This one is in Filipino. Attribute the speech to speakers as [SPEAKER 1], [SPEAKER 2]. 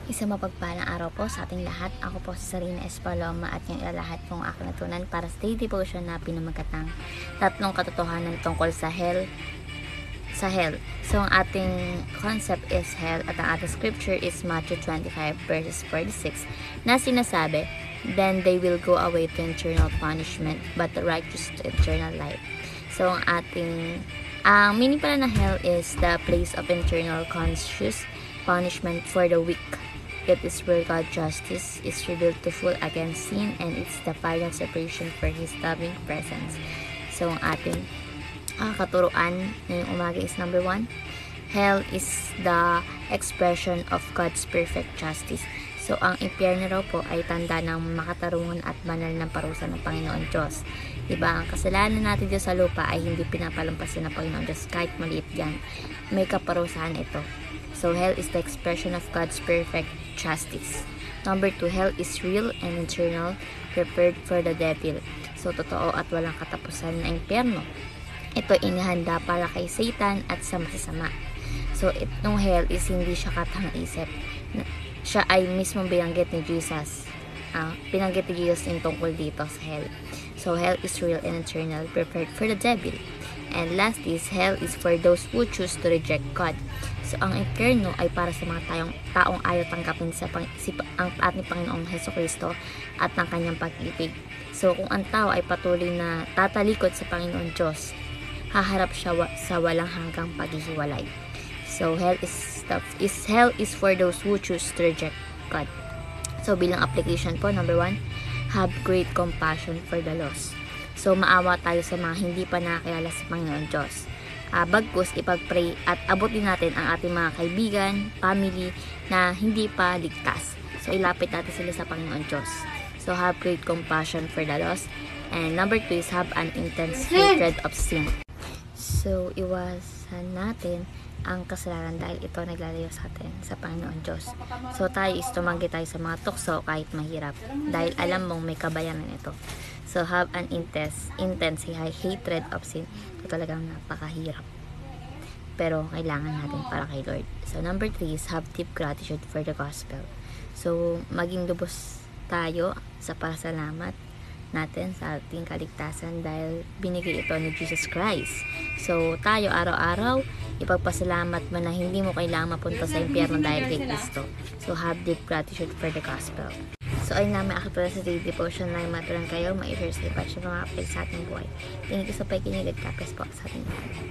[SPEAKER 1] Isang mapagpalang araw po sa ating lahat. Ako po si Sarina Espaloma at yung lahat pong aking natunan para sa daily devotion na pinamagatang tatlong katotohanan tungkol sa hell. So, ang ating concept is hell at ang ating scripture is Matthew 25 verses 46 na sinasabi, "Then they will go away to eternal punishment, but the righteous to eternal life." So, ang meaning pala ng hell is the place of eternal conscious punishment for the weak. It is where God's justice is revealed to full against sin, and it's the final separation for His loving presence. So, ang ating katuruan ngayong umaga is number 1. Hell is the expression of God's perfect justice. So, ang impyerno raw po ay tanda ng makatarungan at banal ng parusa ng Panginoon Diyos. Diba, ang kasalanan natin dito sa lupa ay hindi pinapalampasin ng Panginoon Diyos kahit maliit yan. May kaparusahan ito. So, hell is the expression of God's perfect justice. Number 2, hell is real and eternal, prepared for the devil. So, totoo at walang katapusan na impyerno. Ito inihanda para kay Satan at sa masasama. So, itong hell is hindi siya katang-isip. Siya ay mismong binanggit ni Jesus. Binanggit ni Jesus yung tungkol dito sa hell. So, hell is real and eternal, prepared for the devil. And last is, hell is for those who choose to reject God. So, ang impyerno ay para sa mga taong ayaw tanggapin ang ating Panginoong Hesukristo at ng kanyang pag-ibig. So, kung ang tao ay patuloy na tatalikod sa Panginoon Diyos, haharap siya sa walang hanggang paghihiwalay. So, hell is for those who choose to reject God. So, bilang application po, number 1, have great compassion for the lost. So, maawa tayo sa mga hindi pa nakakilala sa Panginoon Diyos. Bagkus ipag-pray at abutin natin ang ating mga kaibigan, family na hindi pa ligtas. So, ilapit natin sila sa Panginoon Diyos. So, have great compassion for the lost. And number 2 is have an intense hatred of sin. So, iwasan natin ang kasalanan dahil ito naglalayo sa atin sa Panginoon Diyos. So, tayo is tumanggi tayo sa mga tukso kahit mahirap dahil alam mong may kabayanan ito. So, have an intense hatred of sin. Ito talagang napakahirap. Pero, kailangan natin para kay Lord. So, number 3 is have deep gratitude for the gospel. So, maging lubos tayo sa pasalamat natin sa ating kaligtasan dahil binigay ito ni Jesus Christ. So, tayo araw-araw, ipagpasalamat mo na hindi mo kailangan mapunta sa impyerno dahil kay Kristo. So, have deep gratitude for the gospel. So, ayun namin ako pala sa daily devotion na matulang kayo, ma-share sa iba siya mga updates sa ating buhay. Thank you sa pakikinig at kapes po sa ating buhay.